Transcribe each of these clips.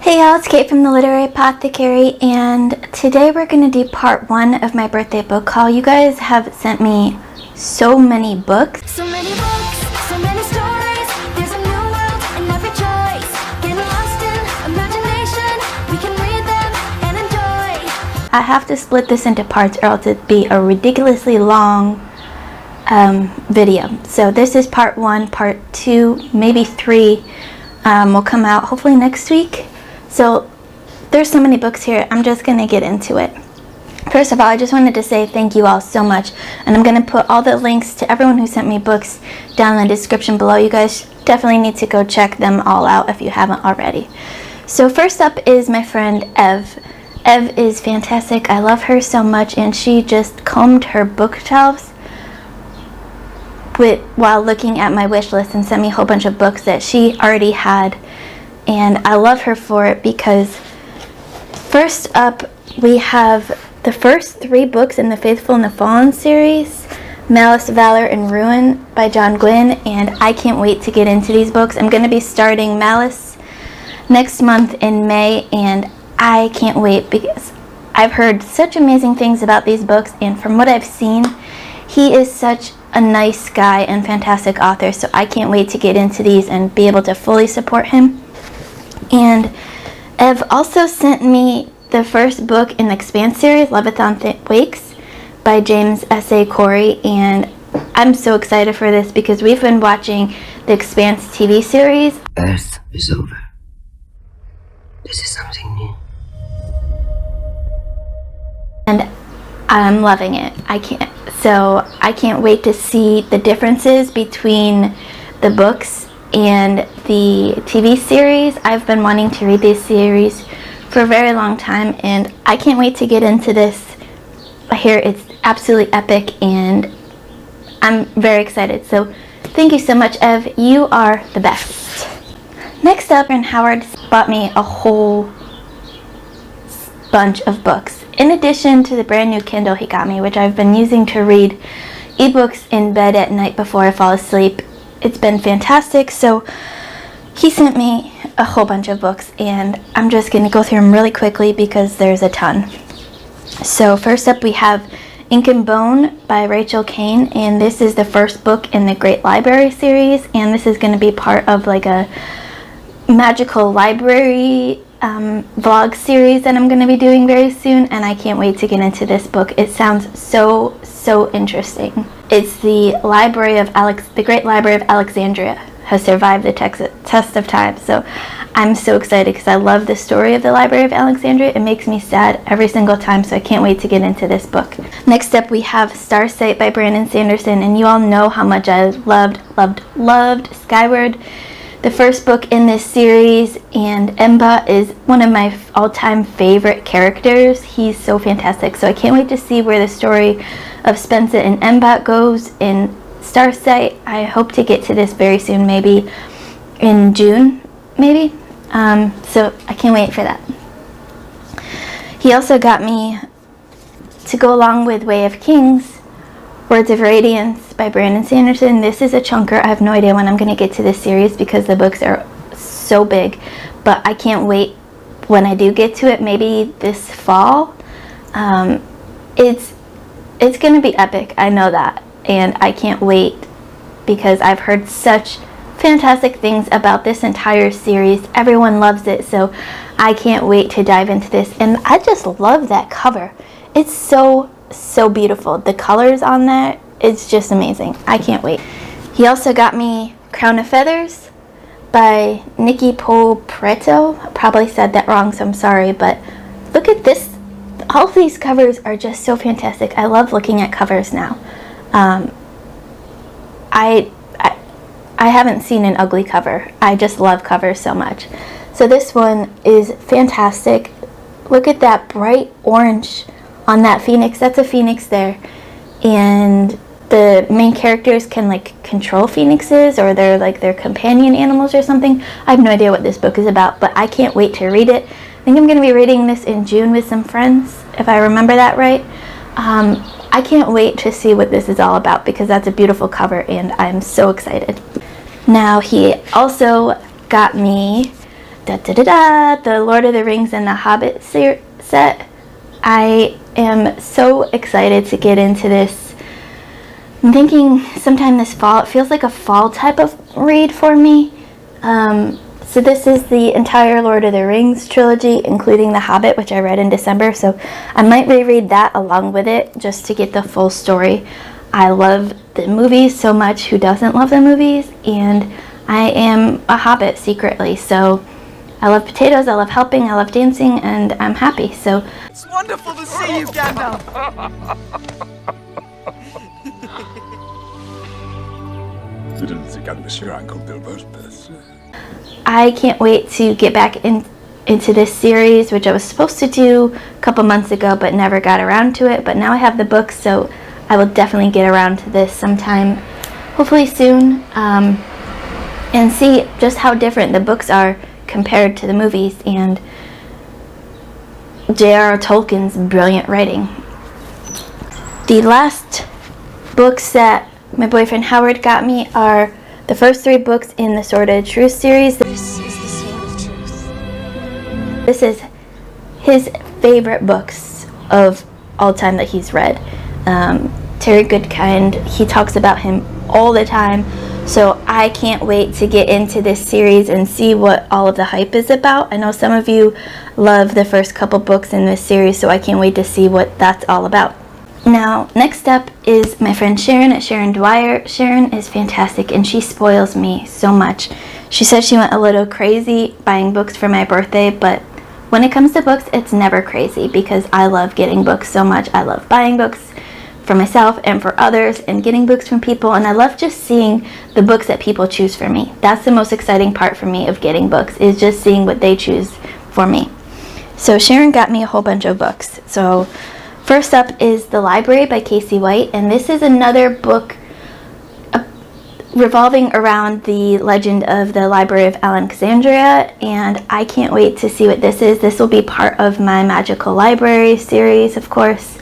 Hey y'all, it's Kate from the Literary Apothecary, and today we're going to do part 1 of my birthday book haul. You guys have sent me so many books. So many books, so many stories. There's a new world in every choice. Get lost in imagination. We can read them and enjoy. I have to split this into parts or else it'd be a ridiculously long video. So this is part 1, part 2, maybe 3 will come out hopefully next week. So there's so many books here, I'm just going to get into it. First of all, I just wanted to say thank you all so much, and I'm going to put all the links to everyone who sent me books down in the description below. You guys definitely need to go check them all out if you haven't already. So first up is my friend Ev. Ev is fantastic. I love her so much, and she just combed her bookshelves while looking at my wish list and sent me a whole bunch of books that she already had. And I love her for it because first up we have the first 3 books in the Faithful and the Fallen series, Malice, Valor, and Ruin by John Gwynne, and I can't wait to get into these books. I'm going to be starting Malice next month in May, and I can't wait because I've heard such amazing things about these books, and from what I've seen, he is such a nice guy and fantastic author, so I can't wait to get into these and be able to fully support him. And Ev also sent me the first book in the Expanse series, Leviathan Wakes, by James S.A. Corey, and I'm so excited for this because we've been watching the Expanse TV series. Earth is over. This is something new. And I'm loving it. I can't wait to see the differences between the books and the TV series. I've been wanting to read this series for a very long time, and I can't wait to get into this. I hear it's absolutely epic, and I'm very excited. So thank you so much, Ev. You are the best. Next up, and Howard bought me a whole bunch of books, in addition to the brand new Kindle he got me, which I've been using to read ebooks in bed at night before I fall asleep. It's been fantastic. So he sent me a whole bunch of books, and I'm just going to go through them really quickly because there's a ton. So first up we have Ink and Bone by Rachel Kane, and this is the first book in the Great Library series, and this is going to be part of like a magical library vlog series that I'm going to be doing very soon, and I can't wait to get into this book. It sounds so interesting. It's the Great Library of Alexandria has survived the test of time, so I'm so excited because I love the story of the Library of Alexandria. It makes me sad every single time, so I can't wait to get into this book. Next up we have Starsight by Brandon Sanderson, and you all know how much I loved Skyward, the first book in this series, and Emba is one of my all-time favorite characters. He's so fantastic, so I can't wait to see where the story of Spencer and Emba goes in Starsight. I hope to get to this very soon, maybe in June, maybe. So I can't wait for that. He also got me, to go along with Way of Kings, Words of Radiance by Brandon Sanderson. This is a chunker. I have no idea when I'm going to get to this series because the books are so big, but I can't wait when I do get to it, maybe this fall. It's going to be epic, I know that, and I can't wait because I've heard such fantastic things about this entire series. Everyone loves it, so I can't wait to dive into this, and I just love that cover. It's so beautiful. The colors on that, it's just amazing. I can't wait. He also got me Crown of Feathers by Nikki Preto. I probably said that wrong, so I'm sorry, but look at this. All of these covers are just so fantastic. I love looking at covers now. I haven't seen an ugly cover. I just love covers so much. So this one is fantastic. Look at that bright orange on that phoenix. That's a phoenix there, and the main characters can like control phoenixes, or they're like their companion animals or something. I have no idea what this book is about, but I can't wait to read it. I think I'm going to be reading this in June with some friends, if I remember that right. I can't wait to see what this is all about because that's a beautiful cover, and I'm so excited. Now he also got me the Lord of the Rings and the Hobbit set. I am so excited to get into this. I'm thinking sometime this fall. It feels like a fall type of read for me. So this is the entire Lord of the Rings trilogy, including The Hobbit, which I read in December. So I might reread that along with it just to get the full story. I love the movies so much. Who doesn't love the movies? And I am a Hobbit secretly. So I love potatoes, I love helping, I love dancing, and I'm happy. So It's wonderful to see you, Gandalf. You didn't think I'd miss your Uncle Bilbo's birthday? I can't wait to get back into this series, which I was supposed to do a couple months ago, but never got around to it. But now I have the books, so I will definitely get around to this sometime, hopefully soon, and see just how different the books are compared to the movies and J.R.R. Tolkien's brilliant writing. The last books that my boyfriend Howard got me are the first 3 books in the Sword of Truth series. This is the Sword of Truth. This is his favorite books of all time that he's read. Terry Goodkind, he talks about him all the time. So I can't wait to get into this series and see what all of the hype is about. I know some of you love the first couple books in this series, so I can't wait to see what that's all about. Now, next up is my friend Sharon at Sharon Dwyer. Sharon is fantastic and she spoils me so much. She said she went a little crazy buying books for my birthday, but when it comes to books, it's never crazy because I love getting books so much. I love buying books for myself and for others and getting books from people, and I love just seeing the books that people choose for me. That's the most exciting part for me of getting books, is just seeing what they choose for me. So Sharon got me a whole bunch of books. So first up is The Library by Casey White, and this is another book revolving around the legend of the Library of Alexandria, and I can't wait to see what this is. This will be part of my Magical Library series, of course.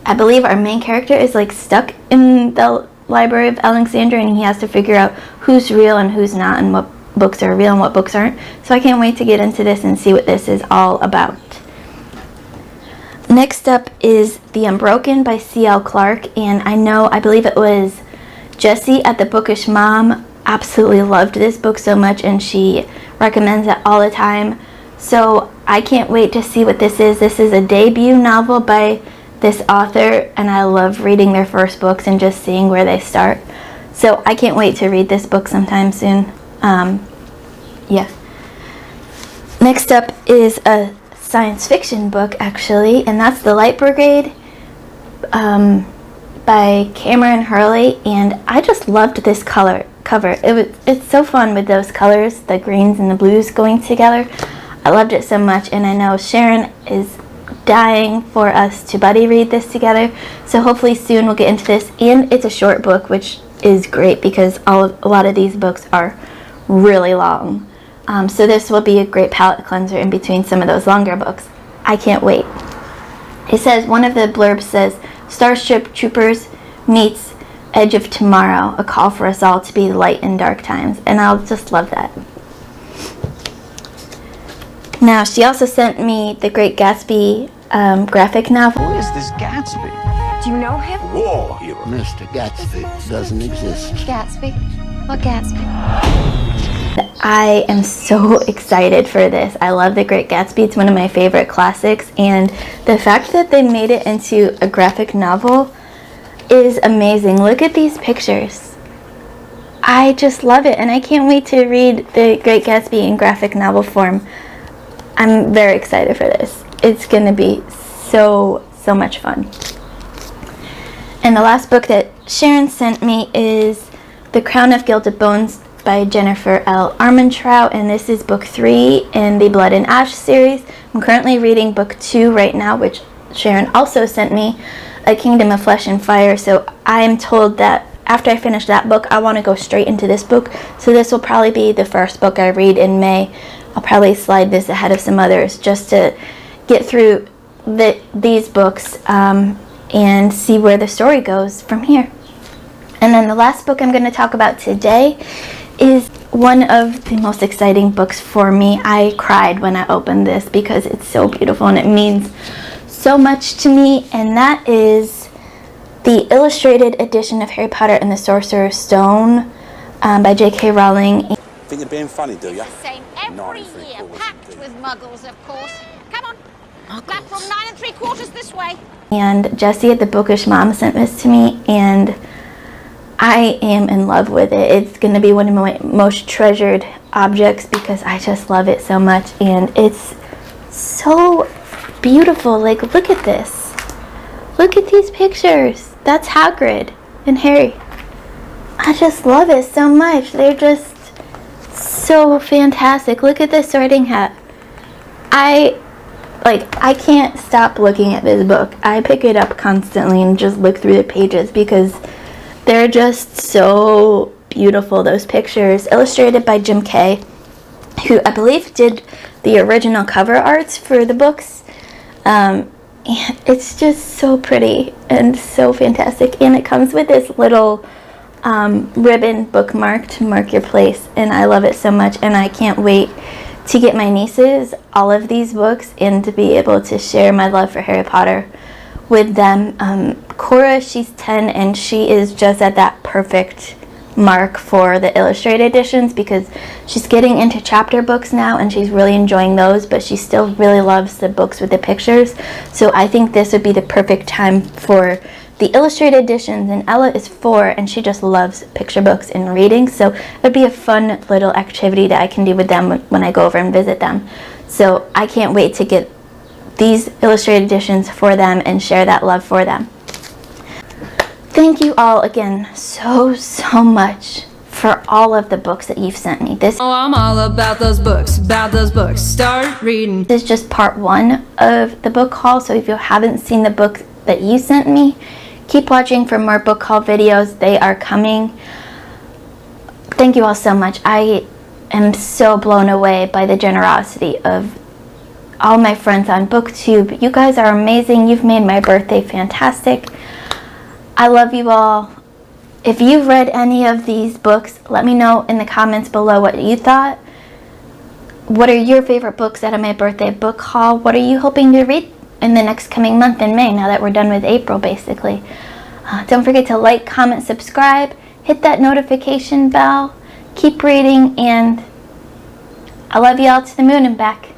I believe our main character is like stuck in the Library of Alexandria, and he has to figure out who's real and who's not, and what books are real and what books aren't. So I can't wait to get into this and see what this is all about. Next up is The Unbroken by C.L. Clark, and I believe it was Jessi at the Bookish Mom absolutely loved this book so much, and she recommends it all the time. So I can't wait to see what this is. This is a debut novel by this author, and I love reading their first books and just seeing where they start. So I can't wait to read this book sometime soon. Yeah. Next up is a science fiction book, actually, and that's The Light Brigade by Cameron Hurley, and I just loved this cover. It's so fun with those colors, the greens and the blues going together. I loved it so much, and I know Sharon is dying for us to buddy read this together, so hopefully soon we'll get into this. And it's a short book, which is great because a lot of these books are really long, so this will be a great palate cleanser in between some of those longer books. I can't wait. It says, one of the blurbs says, Starship Troopers meets Edge of Tomorrow, a call for us all to be light in dark times, and I'll just love that. Now, she also sent me The Great Gatsby graphic novel. Who is this Gatsby? Do you know him? War hero. Mr. Gatsby doesn't exist. Gatsby? What Gatsby? I am so excited for this. I love The Great Gatsby. It's one of my favorite classics, and the fact that they made it into a graphic novel is amazing. Look at these pictures. I just love it, and I can't wait to read The Great Gatsby in graphic novel form. I'm very excited for this. It's going to be so much fun. And the last book that Sharon sent me is The Crown of Gilded Bones by Jennifer L. Armentrout, and this is book 3 in the Blood and Ash series. I'm currently reading book 2 right now, which Sharon also sent me, A Kingdom of Flesh and Fire. So I'm told that after I finish that book, I want to go straight into this book. So this will probably be the first book I read in May. I'll probably slide this ahead of some others just to get through these books and see where the story goes from here. And then the last book I'm going to talk about today is one of the most exciting books for me. I cried when I opened this because it's so beautiful and it means so much to me, and that is the illustrated edition of Harry Potter and the Sorcerer's Stone by J.K. Rowling. Think you're being funny, do you? The same every year, packed with muggles, of course. Come on, platform 9 3/4 this way. And Jessi at the Bookish Mom sent this to me, and I am in love with it. It's going to be one of my most treasured objects because I just love it so much, and it's so beautiful. Like, look at this. Look at these pictures. That's Hagrid and Harry. I just love it so much. They're just so fantastic. Look at this sorting hat. I can't stop looking at this book. I pick it up constantly and just look through the pages because they're just so beautiful. Those pictures, illustrated by Jim Kay, who I believe did the original cover arts for the books. And it's just so pretty and so fantastic. And it comes with this little ribbon bookmark to mark your place, and I love it so much, and I can't wait to get my nieces all of these books and to be able to share my love for Harry Potter with them. Cora, she's 10, and she is just at that perfect mark for the illustrated editions because she's getting into chapter books now and she's really enjoying those, but she still really loves the books with the pictures. So I think this would be the perfect time for the illustrated editions. And Ella is 4 and she just loves picture books and reading, so it would be a fun little activity that I can do with them when I go over and visit them. So I can't wait to get these illustrated editions for them and share that love for them. Thank you all again so much for all of the books that you've sent me. This I'm all about those books, start reading. is just part 1 of the book haul, so if you haven't seen the book that you sent me, keep watching for more book haul videos. They are coming. Thank you all so much. I am so blown away by the generosity of all my friends on BookTube. You guys are amazing. You've made my birthday fantastic. I love you all. If you've read any of these books, let me know in the comments below what you thought. What are your favorite books out of my birthday book haul? What are you hoping to read in the next coming month in May, now that we're done with April, basically? Don't forget to like, comment, subscribe, hit that notification bell, keep reading, and I love you all to the moon and back.